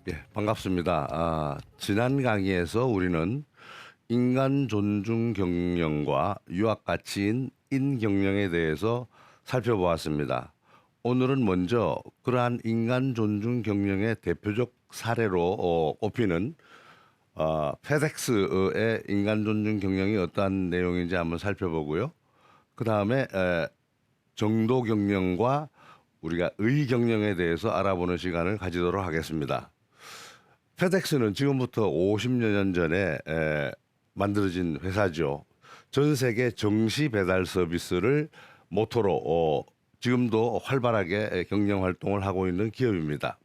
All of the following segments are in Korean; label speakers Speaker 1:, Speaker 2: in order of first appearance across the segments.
Speaker 1: 예, 반갑습니다. 지난 강의에서 우리는 인간 존중 경영과 유학 가치인 인경영에 대해서 살펴보았습니다. 오늘은 먼저 그러한 인간 존중 경영의 대표적 사례로 꼽히는 페덱스의 인간 존중 경영이 어떠한 내용인지 한번 살펴보고요. 그 다음에 정도 경영과 우리가 의 경영에 대해서 알아보는 시간을 가지도록 하겠습니다. 페덱스는 지금부터 50여 년 전에 만들어진 회사죠. 전 세계 정시 배달 서비스를 모토로 지금도 활발하게 경영 활동을 하고 있는 기업입니다.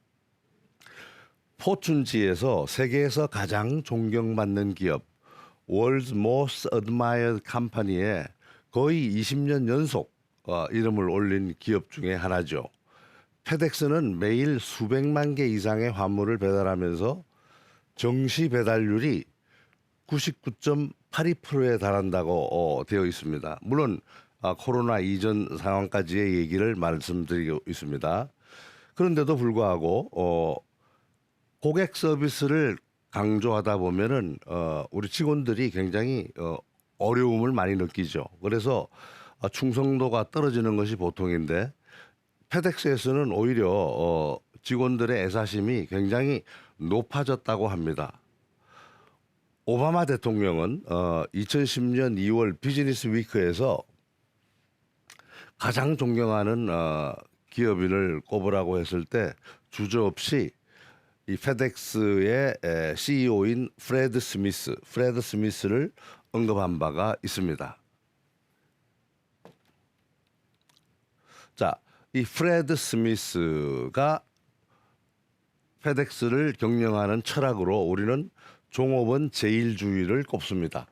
Speaker 1: 포춘지에서 세계에서 가장 존경받는 기업, World's Most Admired Company에 거의 20년 연속 이름을 올린 기업 중에 하나죠. 페덱스는 매일 수백만 개 이상의 화물을 배달하면서 정시 배달률이 99.82%에 달한다고 되어 있습니다. 물론 코로나 이전 상황까지의 얘기를 말씀드리고 있습니다. 그런데도 불구하고 고객 서비스를 강조하다 보면은 우리 직원들이 굉장히 어려움을 많이 느끼죠. 그래서 충성도가 떨어지는 것이 보통인데 페덱스에서는 오히려 직원들의 애사심이 굉장히 높아졌다고 합니다. 오바마 대통령은 2010년 2월 비즈니스 위크에서 가장 존경하는 기업인을 꼽으라고 했을 때 주저없이 이 페덱스의 CEO인 프레드 스미스를 언급한 바가 있습니다. 자, 이 프레드 스미스가 페덱스를 경영하는 철학으로 우리는 종업원 제일주의를 꼽습니다.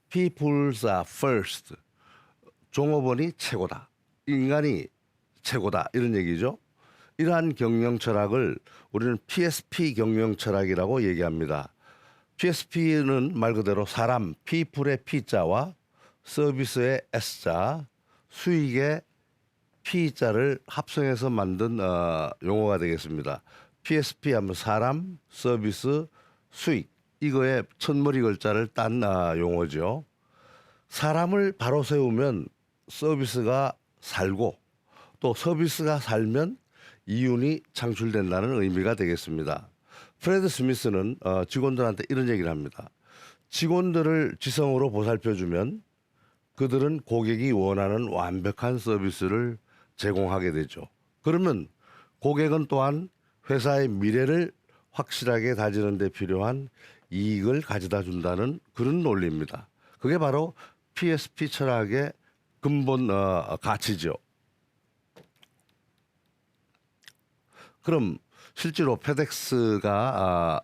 Speaker 1: People's are first. 종업원이 최고다. 인간이 최고다. 이런 얘기죠. 이러한 경영 철학을 우리는 PSP 경영 철학이라고 얘기합니다. PSP는 말 그대로 사람, people의 P자와 서비스의 S자, 수익의 P자를 합성해서 만든 용어가 되겠습니다. PSP 하면 사람, 서비스, 수익. 이거에 첫머리 글자를 딴 용어죠. 사람을 바로 세우면 서비스가 살고 또 서비스가 살면 이윤이 창출된다는 의미가 되겠습니다. 프레드 스미스는 직원들한테 이런 얘기를 합니다. 직원들을 지성으로 보살펴주면 그들은 고객이 원하는 완벽한 서비스를 제공하게 되죠. 그러면 고객은 또한 회사의 미래를 확실하게 다지는 데 필요한 이익을 가져다 준다는 그런 논리입니다. 그게 바로 PSP 철학의 근본 가치죠. 그럼 실제로 페덱스가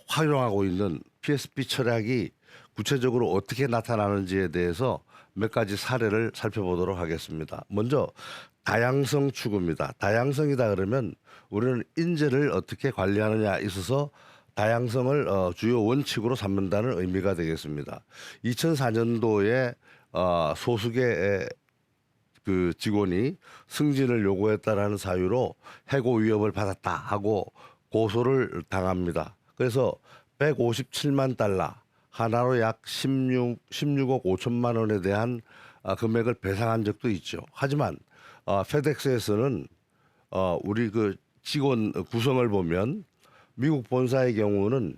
Speaker 1: 활용하고 있는 PSP 철학이 구체적으로 어떻게 나타나는지에 대해서 몇 가지 사례를 살펴보도록 하겠습니다. 먼저 다양성 추구입니다. 다양성이다 그러면 우리는 인재를 어떻게 관리하느냐에 있어서 다양성을 주요 원칙으로 삼는다는 의미가 되겠습니다. 2004년도에 소수의 그 직원이 승진을 요구했다라는 사유로 해고 위협을 받았다 하고 고소를 당합니다. 그래서 157만 달러, 하나로 약 16억 5천만 원에 대한 금액을 배상한 적도 있죠. 하지만 페덱스에서는 우리 그 직원 구성을 보면 미국 본사의 경우는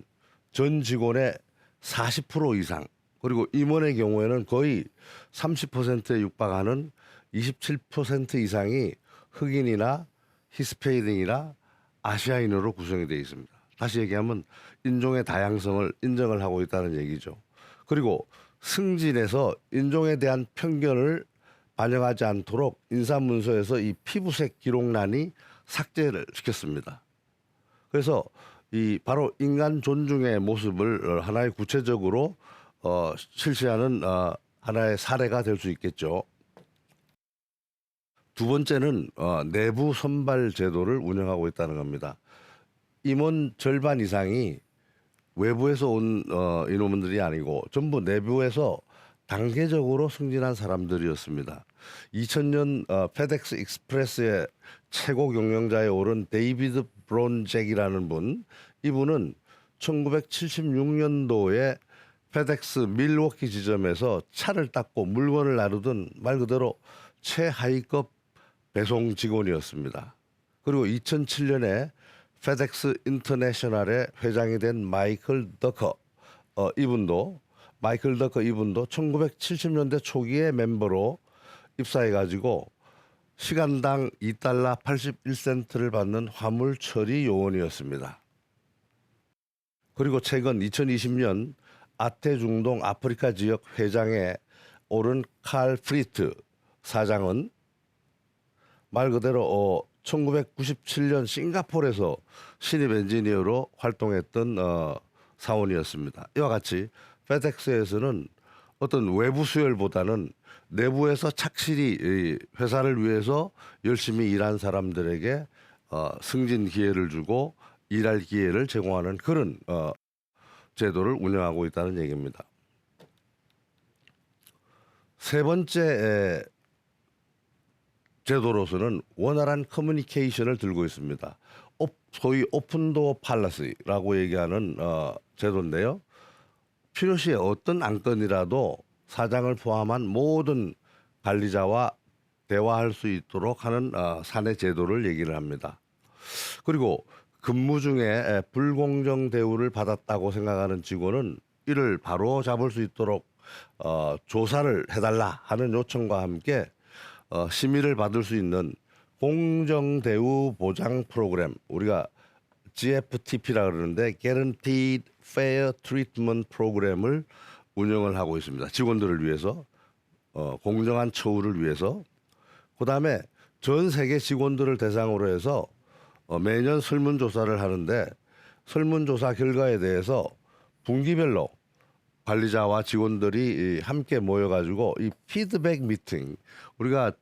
Speaker 1: 전 직원의 40% 이상, 그리고 임원의 경우에는 거의 30%에 육박하는 27% 이상이 흑인이나 히스패닉이나 아시아인으로 구성이 되어 있습니다. 다시 얘기하면 인종의 다양성을 인정을 하고 있다는 얘기죠. 그리고 승진에서 인종에 대한 편견을 반영하지 않도록 인사문서에서 이 피부색 기록란이 삭제를 시켰습니다. 그래서 이 바로 인간 존중의 모습을 하나의 구체적으로 실시하는 하나의 사례가 될 수 있겠죠. 두 번째는 내부 선발 제도를 운영하고 있다는 겁니다. 임원 절반 이상이 외부에서 온 인원들이 아니고 전부 내부에서 단계적으로 승진한 사람들이었습니다. 2000년 페덱스 익스프레스의 최고 경영자에 오른 데이비드 브론잭이라는 분, 이분은 1976년도에 페덱스 밀워키 지점에서 차를 닦고 물건을 나르던 말 그대로 최하위급 배송 직원이었습니다. 그리고 2007년에 페덱스 인터내셔널의 회장이 된 마이클 더커 이분도 1970년대 초기에 멤버로 입사해가지고 시간당 2달러 81센트를 받는 화물 처리 요원이었습니다. 그리고 최근 2020년 아태 중동 아프리카 지역 회장에 오른 칼 프리트 사장은 말 그대로 1997년 싱가포르에서 신입 엔지니어로 활동했던 사원이었습니다. 이와 같이 페덱스에서는 어떤 외부 수혈보다는 내부에서 착실히 이 회사를 위해서 열심히 일한 사람들에게 승진 기회를 주고 일할 기회를 제공하는 그런 제도를 운영하고 있다는 얘기입니다. 세 번째 제도로서는 원활한 커뮤니케이션을 들고 있습니다. 소위 오픈도어 팔러시라고 얘기하는 제도인데요. 필요시에 어떤 안건이라도 사장을 포함한 모든 관리자와 대화할 수 있도록 하는 사내 제도를 얘기를 합니다. 그리고 근무 중에 불공정 대우를 받았다고 생각하는 직원은 이를 바로 잡을 수 있도록 조사를 해달라 하는 요청과 함께 심의를 받을 수 있는 공정대우 보장 프로그램, 우리가 GFTP라 그러는데 Guaranteed Fair Treatment 프로그램을 운영을 하고 있습니다. 직원들을 위해서 공정한 처우를 위해서. 그다음에 전 세계 직원들을 대상으로 해서 매년 설문조사를 하는데 설문조사 결과에 대해서 분기별로 관리자와 직원들이 함께 모여가지고 이 피드백 미팅, 우리가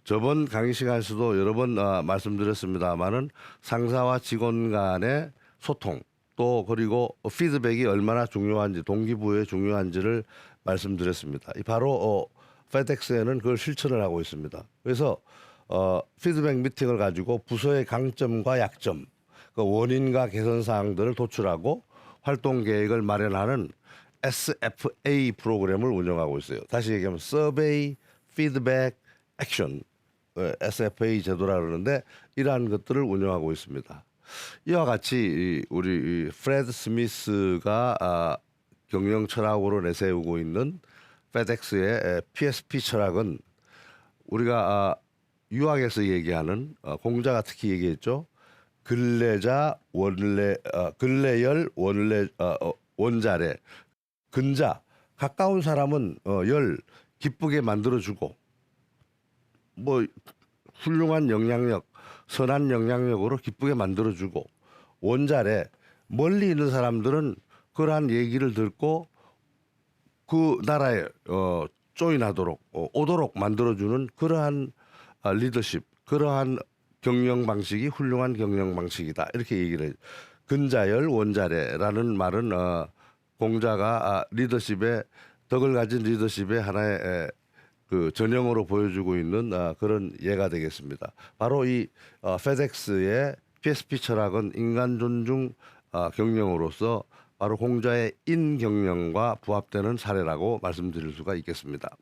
Speaker 1: 저번 강의 시간에서도 여러 번 말씀드렸습니다만은 상사와 직원 간의 소통 또 그리고 피드백이 얼마나 중요한지 동기부여에 중요한지를 말씀드렸습니다. 바로 페덱스에는 그걸 실천을 하고 있습니다. 그래서 피드백 미팅을 가지고 부서의 강점과 약점, 그 원인과 개선 사항들을 도출하고 활동 계획을 마련하는 SFA 프로그램을 운영하고 있어요. 다시 얘기하면 Survey, Feedback, Action, SFA 제도라 그러는데 이러한 것들을 운영하고 있습니다. 이와 같이 우리 프레드 스미스가 경영 철학으로 내세우고 있는 페덱스의 PSP 철학은 우리가 유학에서 얘기하는 공자가 특히 얘기했죠. 근래자 근래열 원자래. 근자 가까운 사람은 열 기쁘게 만들어주고 뭐 훌륭한 영향력, 선한 영향력으로 기쁘게 만들어주고 원자래 멀리 있는 사람들은 그러한 얘기를 듣고 그 나라에 조인하도록 오도록 만들어주는 그러한 리더십, 그러한 경영 방식이 훌륭한 경영 방식이다. 이렇게 얘기를 해요. 근자열 원자래라는 말은 공자가 리더십의 덕을 가진 리더십의 하나의 그 전형으로 보여주고 있는 그런 예가 되겠습니다. 바로 이 페덱스의 PSP 철학은 인간 존중 경영으로서 바로 공자의 인경영과 부합되는 사례라고 말씀드릴 수가 있겠습니다.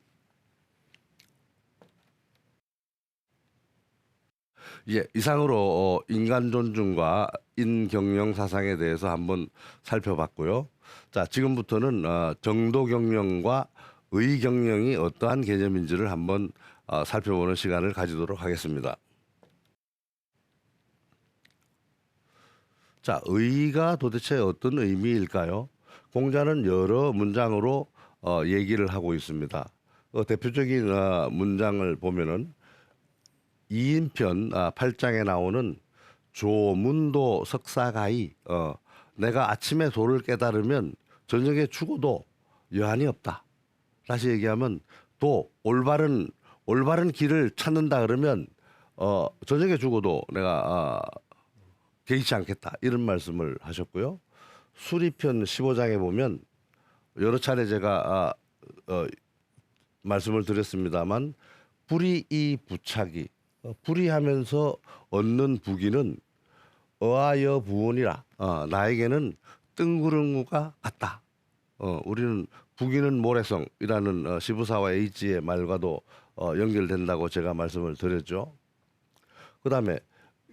Speaker 1: 예, 이상으로 인간 존중과 인경영 사상에 대해서 한번 살펴봤고요. 자, 지금부터는 정도 경영과 의 경영이 어떠한 개념인지를 한번 살펴보는 시간을 가지도록 하겠습니다. 자, 의가 도대체 어떤 의미일까요? 공자는 여러 문장으로 얘기를 하고 있습니다. 대표적인 문장을 보면은 2인편 8장에 나오는 조문도 석사가이 내가 아침에 도를 깨달으면 저녁에 죽어도 여한이 없다. 다시 얘기하면 올바른 길을 찾는다 그러면 저녁에 죽어도 내가 개의치 않겠다 이런 말씀을 하셨고요. 수리편 15장에 보면 여러 차례 제가 말씀을 드렸습니다만 불이 이 부착이 불이하면서 얻는 부귀는 어하여 부원이라. 나에게는 뜬구름과 같다. 우리는 북위는 모래성이라는 시부사와 H의 말과도 연결된다고 제가 말씀을 드렸죠. 그 다음에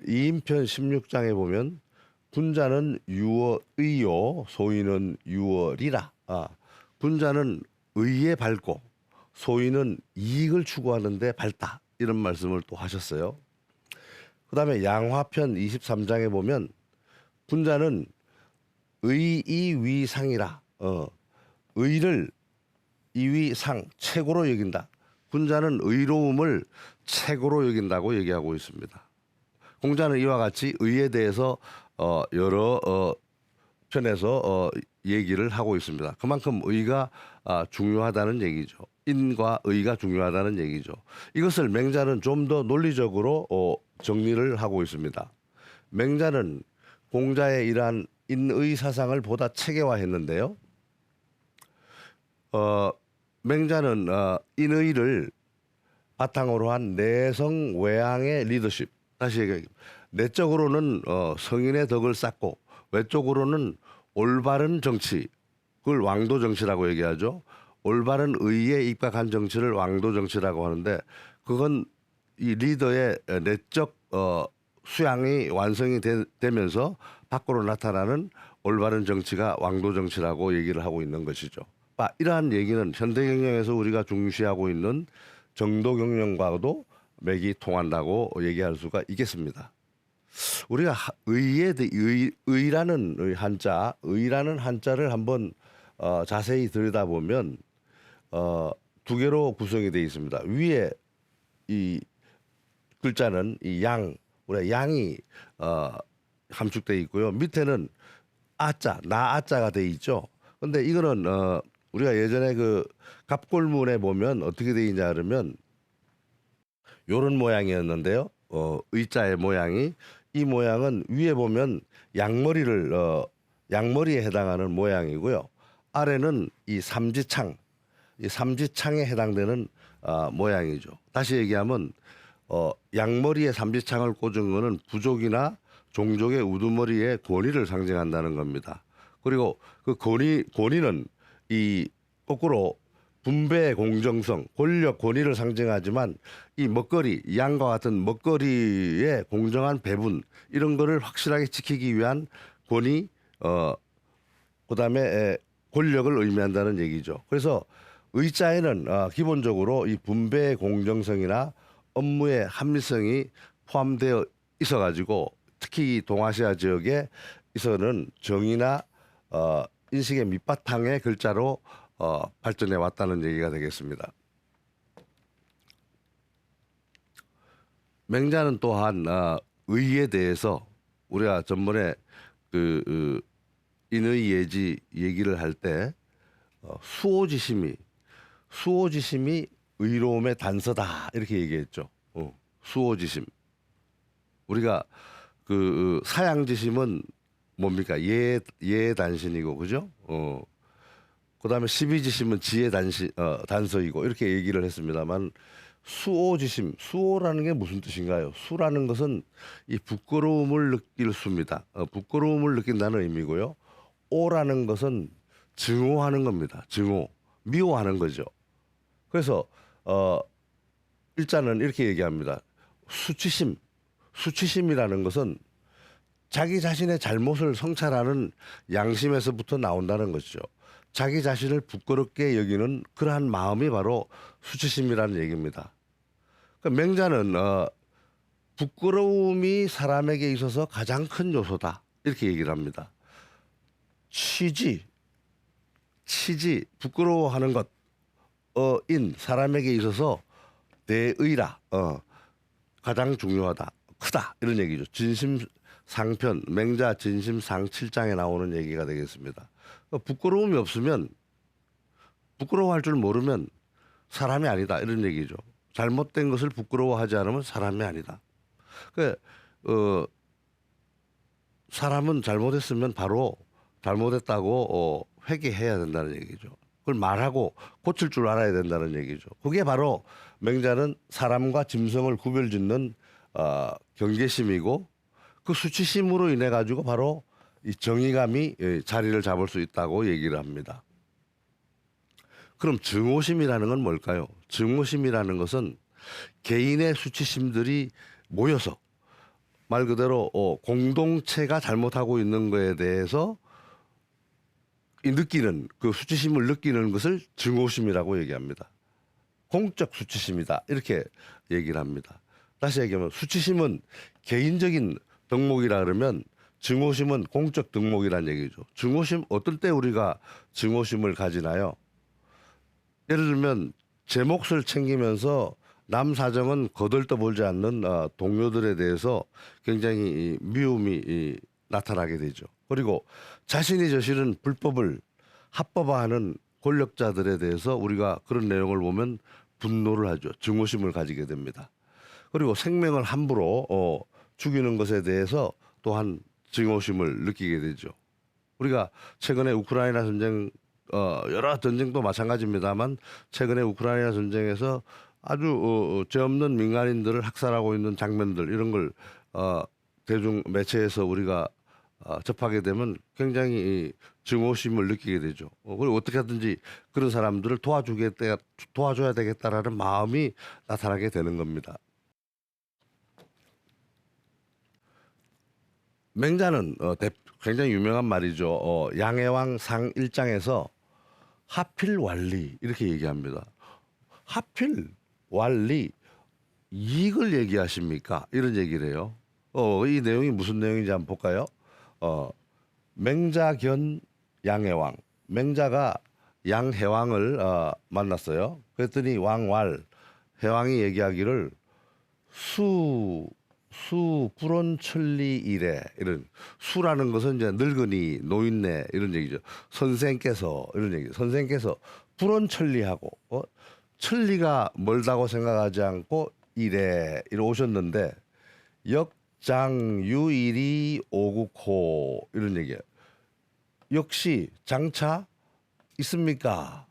Speaker 1: 이인편 16장에 보면 군자는 유어의요 소인은 유어리라. 군자는 의에 밝고 소인은 이익을 추구하는데 밝다. 이런 말씀을 또 하셨어요. 그 다음에 양화편 23장에 보면 군자는 의이위상이라. 의를 이위상 최고로 여긴다. 군자는 의로움을 최고로 여긴다고 얘기하고 있습니다. 공자는 이와 같이 의에 대해서 여러 편에서 얘기를 하고 있습니다. 그만큼 의가 중요하다는 얘기죠. 인과 의가 중요하다는 얘기죠. 이것을 맹자는 좀 더 논리적으로 정리를 하고 있습니다. 맹자는 공자의 이러한 인의 사상을 보다 체계화했는데요. 맹자는 인의를 바탕으로 한 내성 외양의 리더십. 다시 얘기하겠습니다. 내적으로는 성인의 덕을 쌓고 외적으로는 올바른 정치, 그걸 왕도 정치라고 얘기하죠. 올바른 의에 입각한 정치를 왕도 정치라고 하는데 그건 이 리더의 내적 수양이 완성이 되면서 밖으로 나타나는 올바른 정치가 왕도 정치라고 얘기를 하고 있는 것이죠. 이러한 얘기는 현대 경영에서 우리가 중시하고 있는 정도 경영과도 맥이 통한다고 얘기할 수가 있겠습니다. 우리가 의라는 한자를 한번 자세히 들여다보면 두 개로 구성이 되어 있습니다. 위에 이 글자는 이 우리가 양이 함축되어 있고요. 밑에는 아자, 나아자가 되어 있죠. 근데 이거는 우리가 예전에 그 갑골문에 보면 어떻게 되어 있냐 그러면 요런 모양이었는데요. 의자의 모양이 이 모양은 위에 보면 양머리에 해당하는 모양이고요. 아래는 이 삼지창에 해당되는 모양이죠. 다시 얘기하면 양머리에 삼지창을 꽂은 거는 부족이나 종족의 우두머리의 권위를 상징한다는 겁니다. 그리고 그 권위는 이 거꾸로 분배의 공정성, 권력, 권위를 상징하지만 이 양과 같은 먹거리의 공정한 배분 이런 거를 확실하게 지키기 위한 권위, 그다음에 권력을 의미한다는 얘기죠. 그래서 의자에는 기본적으로 이 분배의 공정성이나 업무의 합리성이 포함되어 있어가지고 특히 동아시아 지역에 있어는 정의나 인식의 밑바탕의 글자로 발전해 왔다는 얘기가 되겠습니다. 맹자는 또한 의에 대해서 우리가 전번에 그 인의 예지 얘기를 할 때 수호지심이 의로움의 단서다 이렇게 얘기했죠. 수호지심. 우리가 그 사양지심은 뭡니까? 예단신이고 그죠? 그다음에 십이지심은 지혜 단서이고 이렇게 얘기를 했습니다만 수호지심, 수호라는 게 무슨 뜻인가요? 수라는 것은 이 부끄러움을 느낄 수입니다. 부끄러움을 느낀다는 의미고요. 오라는 것은 증오하는 겁니다. 증오, 미워하는 거죠. 그래서 일자는 이렇게 얘기합니다. 수치심이라는 것은 자기 자신의 잘못을 성찰하는 양심에서부터 나온다는 것이죠. 자기 자신을 부끄럽게 여기는 그러한 마음이 바로 수치심이라는 얘기입니다. 그러니까 맹자는 부끄러움이 사람에게 있어서 가장 큰 요소다 이렇게 얘기를 합니다. 치지 부끄러워하는 것인 사람에게 있어서 대의라 가장 중요하다 크다 이런 얘기죠. 진심상편 맹자 진심상 7장에 나오는 얘기가 되겠습니다. 부끄러움이 없으면 부끄러워할 줄 모르면 사람이 아니다 이런 얘기죠. 잘못된 것을 부끄러워하지 않으면 사람이 아니다. 사람은 잘못했으면 바로 잘못했다고 회개해야 된다는 얘기죠. 그걸 말하고 고칠 줄 알아야 된다는 얘기죠. 그게 바로 맹자는 사람과 짐승을 구별짓는 경계심이고 그 수치심으로 인해 가지고 바로 이 정의감이 자리를 잡을 수 있다고 얘기를 합니다. 그럼 증오심이라는 건 뭘까요? 증오심이라는 것은 개인의 수치심들이 모여서 말 그대로 공동체가 잘못하고 있는 거에 대해서 이 느끼는 그 수치심을 느끼는 것을 증오심이라고 얘기합니다. 공적 수치심이다 이렇게 얘기를 합니다. 다시 얘기하면 수치심은 개인적인 덕목이라 그러면 증오심은 공적 덕목이란 얘기죠. 증오심 어떤 때 우리가 증오심을 가지나요? 예를 들면 제 몫을 챙기면서 남 사정은 거들떠보지 않는 동료들에 대해서 굉장히 미움이 나타나게 되죠. 그리고 자신이 저지른 불법을 합법화하는 권력자들에 대해서 우리가 그런 내용을 보면 분노를 하죠. 증오심을 가지게 됩니다. 그리고 생명을 함부로 죽이는 것에 대해서 또한 증오심을 느끼게 되죠. 우리가 최근에 우크라이나 전쟁 여러 전쟁도 마찬가지입니다만 최근에 우크라이나 전쟁에서 아주 죄 없는 민간인들을 학살하고 있는 장면들 이런 걸 대중 매체에서 우리가 접하게 되면 굉장히 증오심을 느끼게 되죠. 그리고 어떻게 하든지 그런 사람들을 도와줘야 되겠다라는 마음이 나타나게 되는 겁니다. 맹자는 굉장히 유명한 말이죠. 양해왕 상 1장에서 하필 완리 이렇게 얘기합니다. 하필 완리 이익을 얘기하십니까? 이런 얘기를 해요. 이 내용이 무슨 내용인지 한번 볼까요? 맹자견 양해왕. 맹자가 양해왕을 만났어요. 그랬더니 왕왈 해왕이 얘기하기를 수 불온천리 이래 이런 수라는 것은 이제 늙은이 노인네 이런 얘기죠. 선생께서 이런 얘기죠. 선생께서 불온천리하고 천리가 멀다고 생각하지 않고 이래 오셨는데 역장유일이 오국호 이런 얘기예요. 역시 장차 있습니까?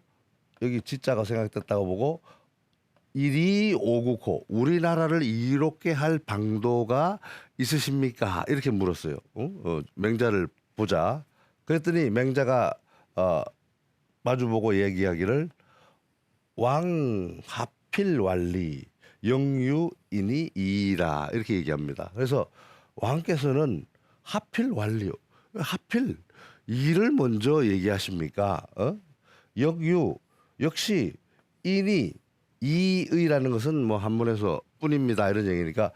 Speaker 1: 여기 지자가 생각됐다고 보고 일이 오국호 우리나라를 이롭게 할 방도가 있으십니까? 이렇게 물었어요. 맹자를 보자. 그랬더니 맹자가 마주보고 얘기하기를 왕 하필 완리 영유인이 이라 이렇게 얘기합니다. 그래서 왕께서는 하필 완리요. 하필 이를 먼저 얘기하십니까? 역유 역시 인이 이의라는 것은 뭐 한문에서 뿐입니다 이런 얘기니까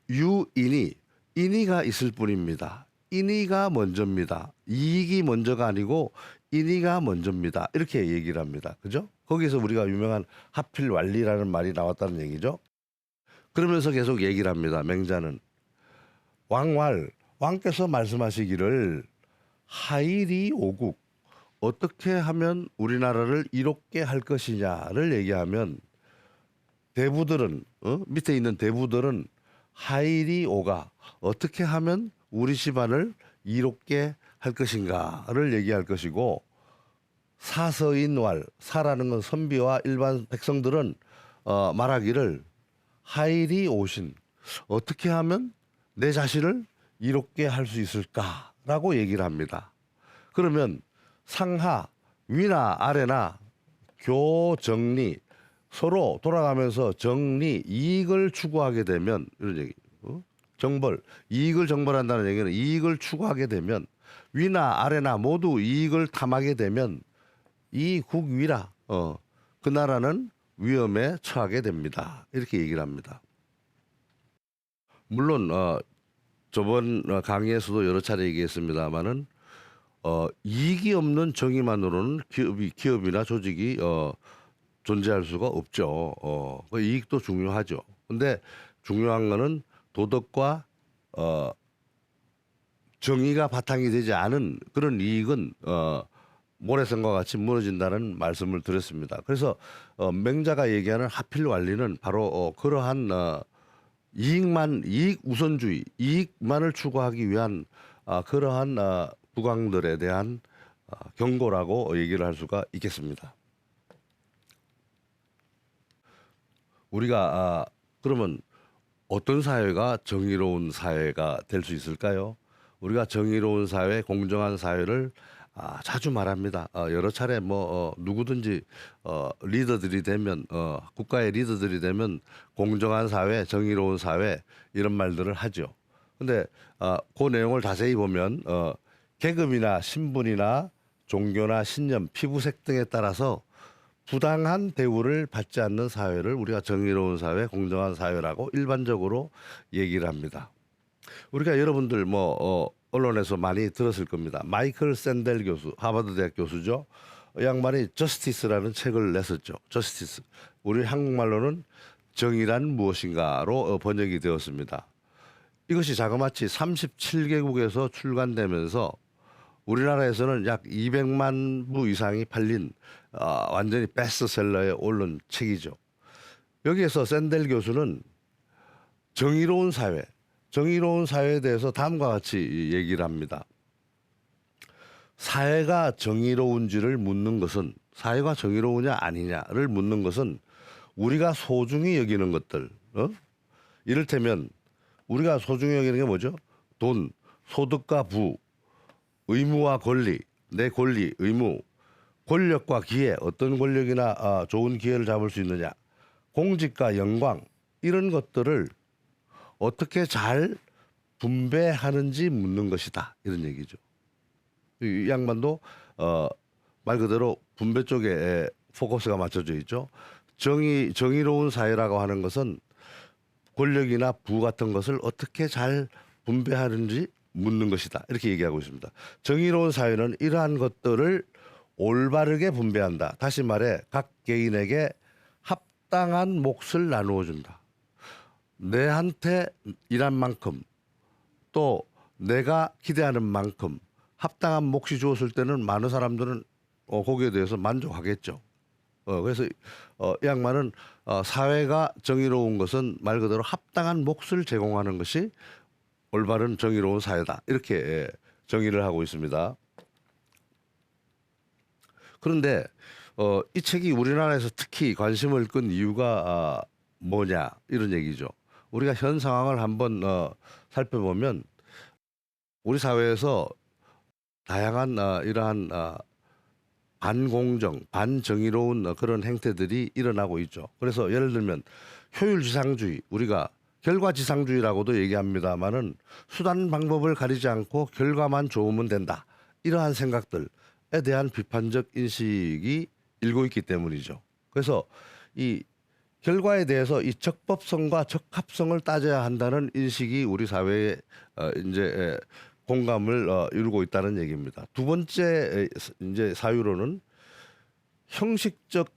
Speaker 1: 유인이 인의가 있을 뿐입니다. 인의가 먼저입니다. 이익이 먼저가 아니고 인의가 먼저입니다. 이렇게 얘기를 합니다. 그죠? 거기서 우리가 유명한 하필 완리라는 말이 나왔다는 얘기죠. 그러면서 계속 얘기를 합니다. 맹자는 왕께서 말씀하시기를 하일이 오국 어떻게 하면 우리나라를 이롭게 할 것이냐를 얘기하면 대부들은 밑에 있는 대부들은 하일이 오가 어떻게 하면 우리 집안을 이롭게 할 것인가를 얘기할 것이고 사서인왈 사라는 건 선비와 일반 백성들은 말하기를 하일이 오신 어떻게 하면 내 자신을 이롭게 할 수 있을까라고 얘기를 합니다. 그러면 상하 위나 아래나 교정리 서로 돌아가면서 정리 이익을 추구하게 되면 이런 얘기 정벌 이익을 정벌한다는 얘기는 이익을 추구하게 되면 위나 아래나 모두 이익을 탐하게 되면 이 국위라 그 나라는 위험에 처하게 됩니다. 이렇게 얘기를 합니다. 물론 저번 강의에서도 여러 차례 얘기했습니다마는 이익이 없는 정의만으로는 기업이나 조직이 존재할 수가 없죠. 그 이익도 중요하죠. 근데 중요한 거는 도덕과 정의가 바탕이 되지 않은 그런 이익은 모래성과 같이 무너진다는 말씀을 드렸습니다. 그래서 맹자가 얘기하는 하필 완리는 바로 그러한 이익 우선주의, 이익만을 추구하기 위한 그러한 부강들에 대한 경고라고 얘기를 할 수가 있겠습니다. 우리가 그러면 어떤 사회가 정의로운 사회가 될 수 있을까요? 우리가 정의로운 사회, 공정한 사회를 자주 말합니다. 여러 차례 누구든지 리더들이 되면 국가의 리더들이 되면 공정한 사회, 정의로운 사회 이런 말들을 하죠. 근데 그 내용을 자세히 보면 계급이나 신분이나 종교나 신념, 피부색 등에 따라서 부당한 대우를 받지 않는 사회를 우리가 정의로운 사회, 공정한 사회라고 일반적으로 얘기를 합니다. 우리가 여러분들 언론에서 많이 들었을 겁니다. 마이클 샌델 교수, 하버드 대학 교수죠. 이 양반이 저스티스라는 책을 냈었죠. 저스티스. 우리 한국말로는 정의란 무엇인가로 번역이 되었습니다. 이것이 자그마치 37개국에서 출간되면서 우리나라에서는 약 200만 부 이상이 팔린 완전히 베스트셀러에 오른 책이죠. 여기에서 샌델 교수는 정의로운 사회에 대해서 다음과 같이 얘기를 합니다. 사회가 정의로운지를 묻는 것은, 사회가 정의로우냐 아니냐를 묻는 것은 우리가 소중히 여기는 것들, 이를테면 우리가 소중히 여기는 게 뭐죠? 돈, 소득과 부, 의무와 권리, 내 권리, 의무, 권력과 기회, 어떤 권력이나 좋은 기회를 잡을 수 있느냐, 공직과 영광, 이런 것들을 어떻게 잘 분배하는지 묻는 것이다, 이런 얘기죠. 이 양반도 말 그대로 분배 쪽에 포커스가 맞춰져 있죠. 정의로운 사회라고 하는 것은 권력이나 부 같은 것을 어떻게 잘 분배하는지 묻는 것이다, 이렇게 얘기하고 있습니다. 정의로운 사회는 이러한 것들을 올바르게 분배한다. 다시 말해 각 개인에게 합당한 몫을 나누어 준다. 내한테 일한 만큼 또 내가 기대하는 만큼 합당한 몫이 주었을 때는 많은 사람들은 거기에 대해서 만족하겠죠. 그래서 이 양반은 사회가 정의로운 것은 말 그대로 합당한 몫을 제공하는 것이 올바른 정의로운 사회다, 이렇게 정의를 하고 있습니다. 그런데 이 책이 우리나라에서 특히 관심을 끈 이유가 뭐냐, 이런 얘기죠. 우리가 현 상황을 한번 살펴보면 우리 사회에서 다양한 이러한 반공정, 반정의로운 그런 행태들이 일어나고 있죠. 그래서 예를 들면 효율지상주의, 우리가 결과지상주의라고도 얘기합니다마는 수단 방법을 가리지 않고 결과만 좋으면 된다, 이러한 생각들에 대한 비판적 인식이 일고 있기 때문이죠. 그래서 이 결과에 대해서 이 적법성과 적합성을 따져야 한다는 인식이 우리 사회에 이제 공감을 이루고 있다는 얘기입니다. 두 번째 이제 사유로는 형식적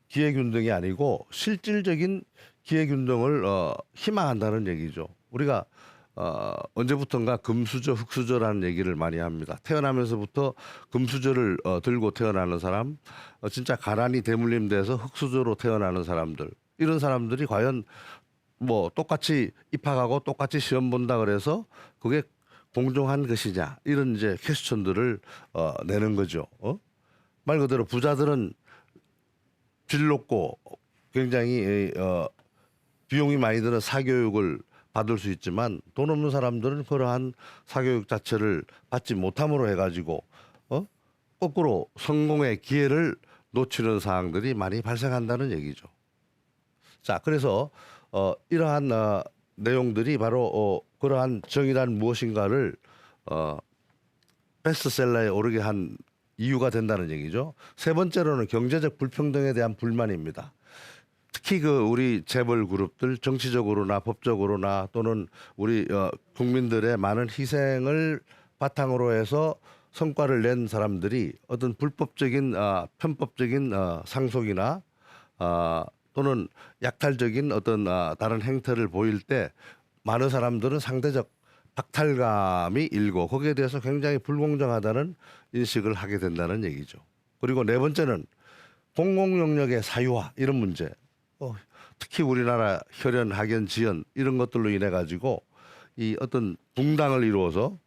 Speaker 1: 기회균등이 아니고 실질적인 기회균등을 희망한다는 얘기죠. 우리가 언제부턴가 금수저, 흙수저라는 얘기를 많이 합니다. 태어나면서부터 금수저를 들고 태어나는 사람, 진짜 가난이 대물림돼서 흙수저로 태어나는 사람들, 이런 사람들이 과연 똑같이 입학하고 똑같이 시험 본다 그래서 그게 공정한 것이냐, 이런 이제 퀘스천들을 내는 거죠. 말 그대로 부자들은 질 높고 굉장히 비용이 많이 드는 사교육을 받을 수 있지만 돈 없는 사람들은 그러한 사교육 자체를 받지 못함으로 해가지고 거꾸로 성공의 기회를 놓치는 사항들이 많이 발생한다는 얘기죠. 자, 그래서 이러한 내용들이 바로 그러한 정의란 무엇인가를 베스트셀러에 오르게 한 이유가 된다는 얘기죠. 세 번째로는 경제적 불평등에 대한 불만입니다. 특히 우리 재벌 그룹들, 정치적으로나 법적으로나 또는 우리 국민들의 많은 희생을 바탕으로 해서 성과를 낸 사람들이 어떤 불법적인 편법적인 상속이나 또는 약탈적인 어떤 다른 행태를 보일 때 많은 사람들은 상대적 박탈감이 일고 거기에 대해서 굉장히 불공정하다는 인식을 하게 된다는 얘기죠. 그리고 네 번째는 공공 영역의 사유화, 이런 문제. 특히 우리나라 혈연, 학연, 지연 이런 것들로 인해 가지고 이 어떤 붕당을 이루어서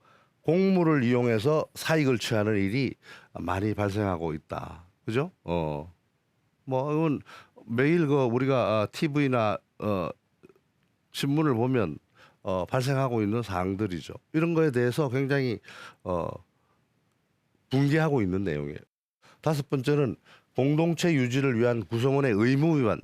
Speaker 1: 공무를 이용해서 사익을 취하는 일이 많이 발생하고 있다. 그죠? 이건 매일 우리가 TV나 신문을 보면 발생하고 있는 사항들이죠. 이런 거에 대해서 굉장히 분개하고 있는 내용이에요. 다섯 번째는 공동체 유지를 위한 구성원의 의무 위반.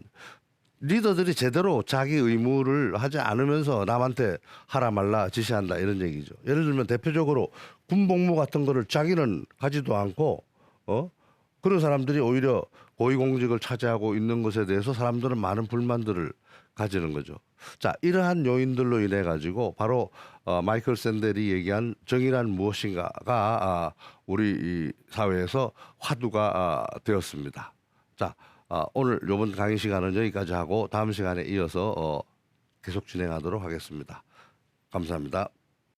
Speaker 1: 리더들이 제대로 자기 의무를 하지 않으면서 남한테 하라 말라 지시한다 이런 얘기죠. 예를 들면 대표적으로 군복무 같은 거를 자기는 가지도 않고 그런 사람들이 오히려 고위공직을 차지하고 있는 것에 대해서 사람들은 많은 불만들을 가지는 거죠. 자, 이러한 요인들로 인해 가지고 바로 마이클 샌델이 얘기한 정의란 무엇인가가 우리 이 사회에서 화두가 되었습니다. 자, 오늘 이번 강의 시간은 여기까지 하고 다음 시간에 이어서 계속 진행하도록 하겠습니다. 감사합니다.